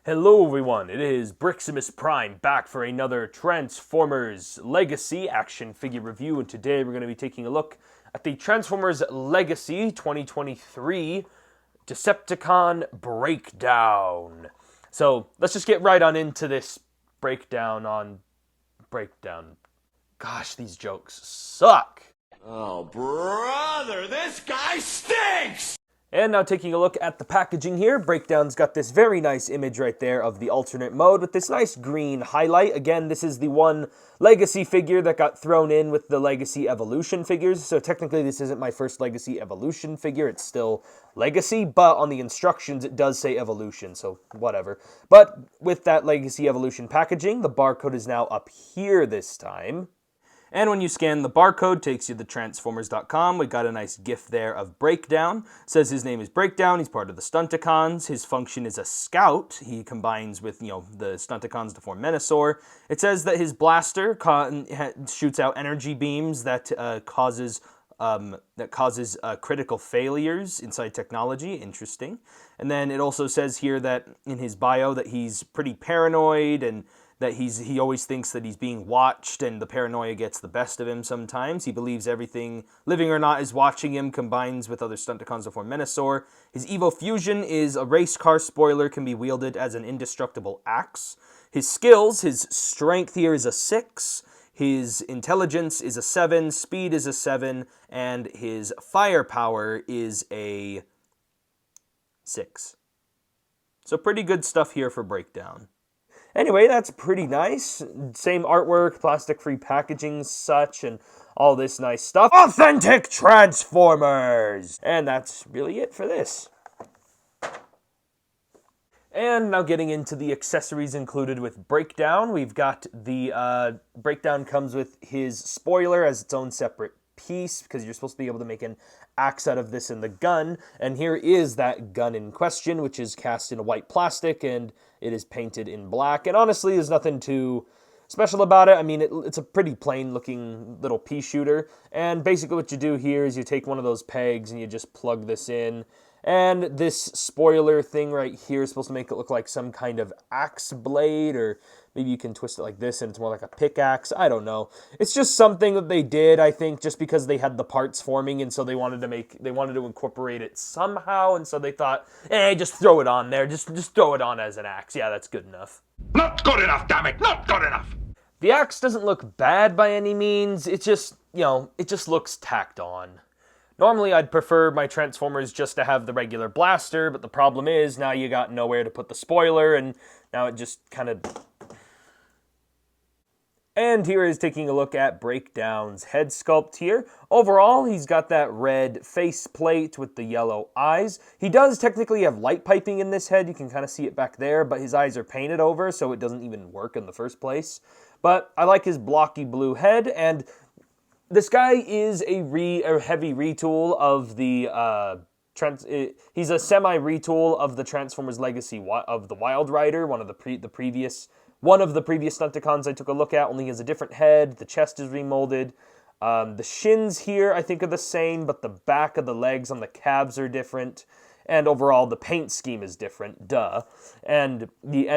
Hello everyone, it is Briximus Prime back for another Transformers Legacy action figure review, and today we're going to be taking a look at the Transformers Legacy 2023 Decepticon Breakdown. So let's just get right on into this breakdown. Gosh, these jokes suck. Oh, brother, this guy stinks! And now taking a look at the packaging here, Breakdown's got this very nice image right there of the alternate mode with this nice green highlight. Again, this is the one Legacy figure that got thrown in with the Legacy Evolution figures, so technically this isn't my first Legacy Evolution figure, it's still Legacy, but on the instructions it does say Evolution, so whatever. But with that Legacy Evolution packaging, the barcode is now up here this time. And when you scan the barcode, it takes you to Transformers.com. We got a nice GIF there of Breakdown. It says his name is Breakdown. He's part of the Stunticons. His function is a scout. He combines with, the Stunticons to form Menasor. It says that his blaster shoots out energy beams that causes critical failures inside technology. Interesting. And then it also says here that in his bio that he's pretty paranoid and that he always thinks that he's being watched, and the paranoia gets the best of him sometimes. He believes everything, living or not, is watching him, combines with other Stunticons to form Menasor. His Evo Fusion is a race car spoiler, can be wielded as an indestructible axe. His skills, his strength here is a 6, his intelligence is a 7, speed is a 7, and his firepower is a 6. So pretty good stuff here for Breakdown. Anyway, that's pretty nice. Same artwork, plastic-free packaging, such, and all this nice stuff. Authentic Transformers! And that's really it for this. And now getting into the accessories included with Breakdown, we've got the Breakdown comes with his spoiler as its own separate piece, because you're supposed to be able to make an axe out of this in the gun, and here is that gun in question, which is cast in white plastic, and it is painted in black, and honestly, there's nothing too special about it. I mean, it's a pretty plain-looking little pea shooter, and basically what you do here is you take one of those pegs and you just plug this in, and this spoiler thing right here is supposed to make it look like some kind of axe blade, or maybe you can twist it like this and it's more like a pickaxe. I don't know. It's just something that they did, I think, just because they had the parts forming, and so they wanted to incorporate it somehow, and so they thought, just throw it on there. Just throw it on as an axe. Yeah, that's good enough. Not good enough, damn it! Not good enough! The axe doesn't look bad by any means. It just, it just looks tacked on. Normally, I'd prefer my Transformers just to have the regular blaster, but the problem is, now you got nowhere to put the spoiler, and now it just kind of... And here is taking a look at Breakdown's head sculpt here. Overall, he's got that red face plate with the yellow eyes. He does technically have light piping in this head. You can kind of see it back there, but his eyes are painted over, so it doesn't even work in the first place. But I like his blocky blue head, and this guy is a heavy retool of the he's a semi-retool of the Transformers Legacy of the Wild Rider, one of the previous Stunticons I took a look at. Only has a different head. The chest is remolded. The shins here I think are the same, but the back of the legs on the calves are different. And overall, the paint scheme is different, duh. And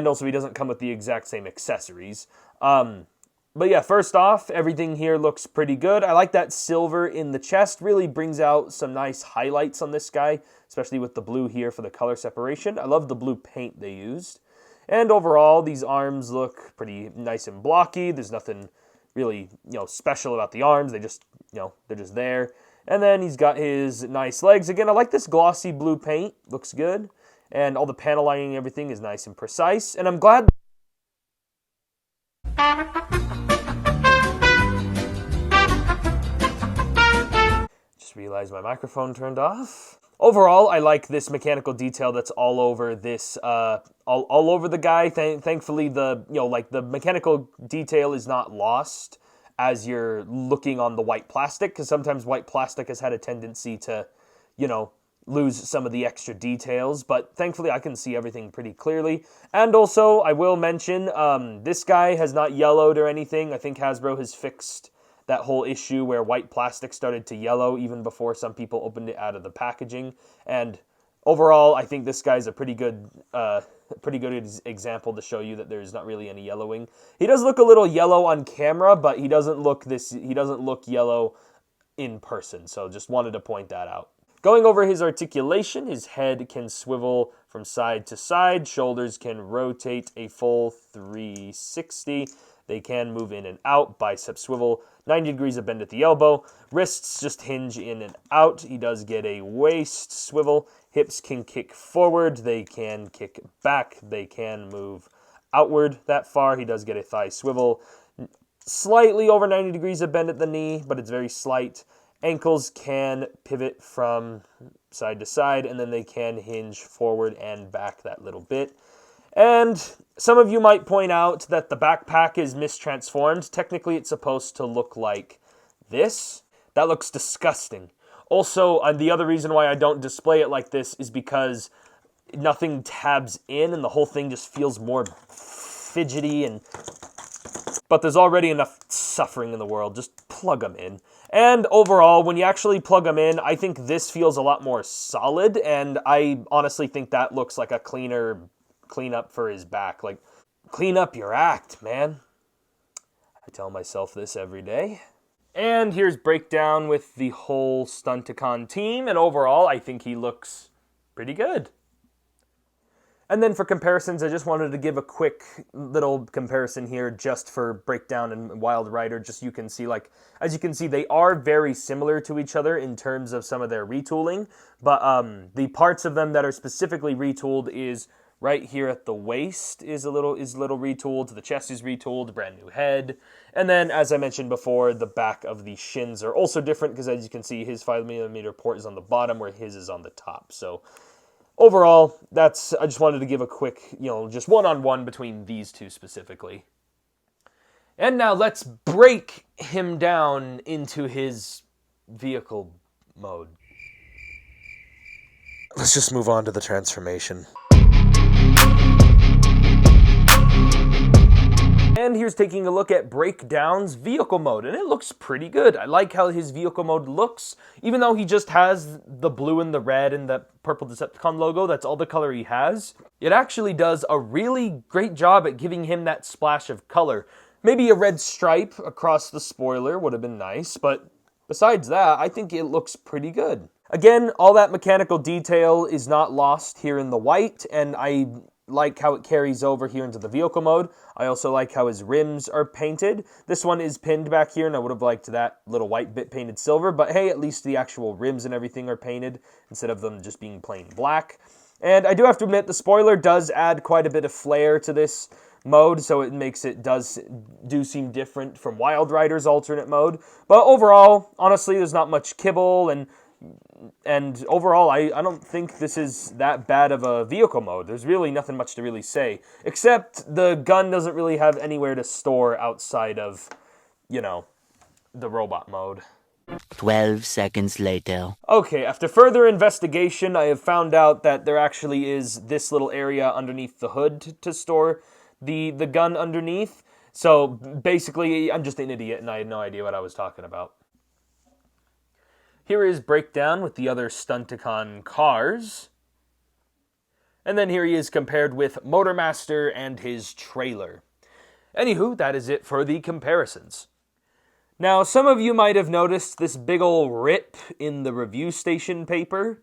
also he doesn't come with the exact same accessories. But yeah, first off, everything here looks pretty good. I like that silver in the chest. Really brings out some nice highlights on this guy, especially with the blue here for the color separation. I love the blue paint they used. And overall, these arms look pretty nice and blocky. There's nothing really, special about the arms. They just, they're just there. And then he's got his nice legs. Again, I like this glossy blue paint. Looks good. And all the panel lining and everything is nice and precise. And I'm glad... Just realized my microphone turned off. Overall, I like this mechanical detail that's all over this, all over the guy. Thankfully, the mechanical detail is not lost as you're looking on the white plastic, because sometimes white plastic has had a tendency to, lose some of the extra details, but thankfully I can see everything pretty clearly. And also, I will mention, this guy has not yellowed or anything. I think Hasbro has fixed that whole issue where white plastic started to yellow even before some people opened it out of the packaging. And overall, I think this guy's a pretty good pretty good example to show you that there's not really any yellowing. He does look a little yellow on camera, but he doesn't look yellow in person, so just wanted to point that out. Going over his articulation, his head can swivel from side to side, shoulders can rotate a full 360, they can move in and out, bicep swivel, 90 degrees of bend at the elbow, wrists just hinge in and out, he does get a waist swivel, hips can kick forward, they can kick back, they can move outward that far, he does get a thigh swivel, slightly over 90 degrees of bend at the knee, but it's very slight. Ankles can pivot from side to side, and then they can hinge forward and back that little bit. And some of you might point out that the backpack is mistransformed. Technically, it's supposed to look like this. That looks disgusting. Also, the other reason why I don't display it like this is because nothing tabs in, and the whole thing just feels more fidgety but there's already enough suffering in the world. Just plug them in. And overall, when you actually plug them in, I think this feels a lot more solid, and I honestly think that looks like a cleanup for his back. Like, clean up your act, man. I tell myself this every day. And here's breakdown with the whole Stunticon team, and overall, I think he looks pretty good. And then for comparisons, I just wanted to give a quick little comparison here just for Breakdown and Wild Rider, just you can see, like, as you can see, they are very similar to each other in terms of some of their retooling, but the parts of them that are specifically retooled is right here at the waist is a little retooled, the chest is retooled, brand new head, and then, as I mentioned before, the back of the shins are also different because, as you can see, his 5mm port is on the bottom where his is on the top, so overall, I just wanted to give a quick, just one-on-one between these two specifically. And now let's break him down into his vehicle mode. Let's just move on to the transformation. And here's taking a look at Breakdown's vehicle mode, and it looks pretty good. I like how his vehicle mode looks, even though he just has the blue and the red and the purple Decepticon logo, that's all the color he has. It actually does a really great job at giving him that splash of color. Maybe a red stripe across the spoiler would have been nice, but besides that, I think it looks pretty good. Again, all that mechanical detail is not lost here in the white, and I like how it carries over here into the vehicle mode. I also like how his rims are painted. This one is pinned back here, and I would have liked that little white bit painted silver, but hey, at least the actual rims and everything are painted instead of them just being plain black. And I do have to admit, the spoiler does add quite a bit of flair to this mode, so it makes it do seem different from Wild Rider's alternate mode. But overall, honestly, there's not much kibble, and overall, I don't think this is that bad of a vehicle mode. There's really nothing much to really say, except the gun doesn't really have anywhere to store outside of, the robot mode. 12 seconds later. Okay, after further investigation, I have found out that there actually is this little area underneath the hood to store the gun underneath. So basically, I'm just an idiot and I had no idea what I was talking about. Here is Breakdown with the other Stunticon cars. And then here he is compared with Motormaster and his trailer. Anywho, that is it for the comparisons. Now, some of you might have noticed this big ol' rip in the review station paper.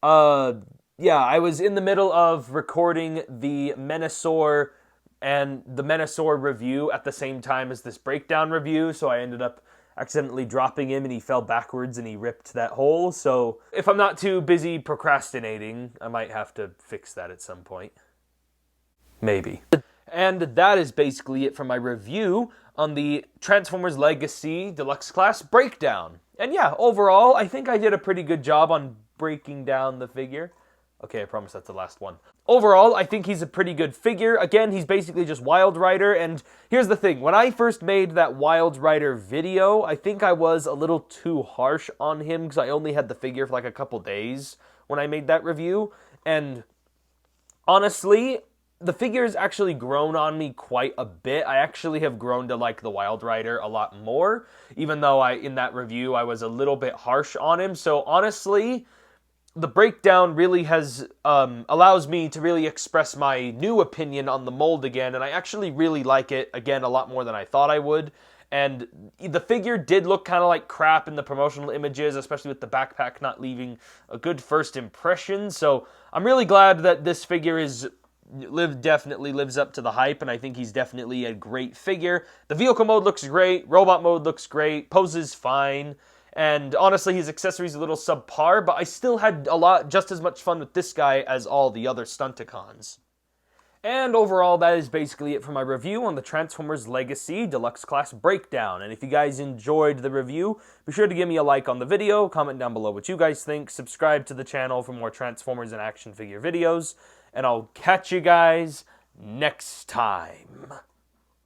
Yeah, I was in the middle of recording the Menasor and the Menasor review at the same time as this Breakdown review, so I ended up accidentally dropping him and he fell backwards and he ripped that hole. So if I'm not too busy procrastinating, I might have to fix that at some point. Maybe. And that is basically it for my review on the Transformers Legacy Deluxe Class Breakdown. And yeah, overall, I think I did a pretty good job on breaking down the figure. Okay, I promise that's the last one. Overall, I think he's a pretty good figure. Again, he's basically just Wild Rider, and here's the thing. When I first made that Wild Rider video, I think I was a little too harsh on him because I only had the figure for like a couple days when I made that review, and honestly, the figure has actually grown on me quite a bit. I actually have grown to like the Wild Rider a lot more, even though in that review I was a little bit harsh on him. So honestly, the breakdown really has allows me to really express my new opinion on the mold again, and I actually really like it again a lot more than I thought I would. And the figure did look kind of like crap in the promotional images, especially with the backpack not leaving a good first impression. So I'm really glad that this figure definitely lives up to the hype, and I think he's definitely a great figure. The vehicle mode looks great, robot mode looks great, poses fine. And honestly, his accessories are a little subpar, but I still had just as much fun with this guy as all the other Stunticons. And overall, that is basically it for my review on the Transformers Legacy Deluxe Class Breakdown. And if you guys enjoyed the review, be sure to give me a like on the video, comment down below what you guys think, subscribe to the channel for more Transformers and action figure videos, and I'll catch you guys next time.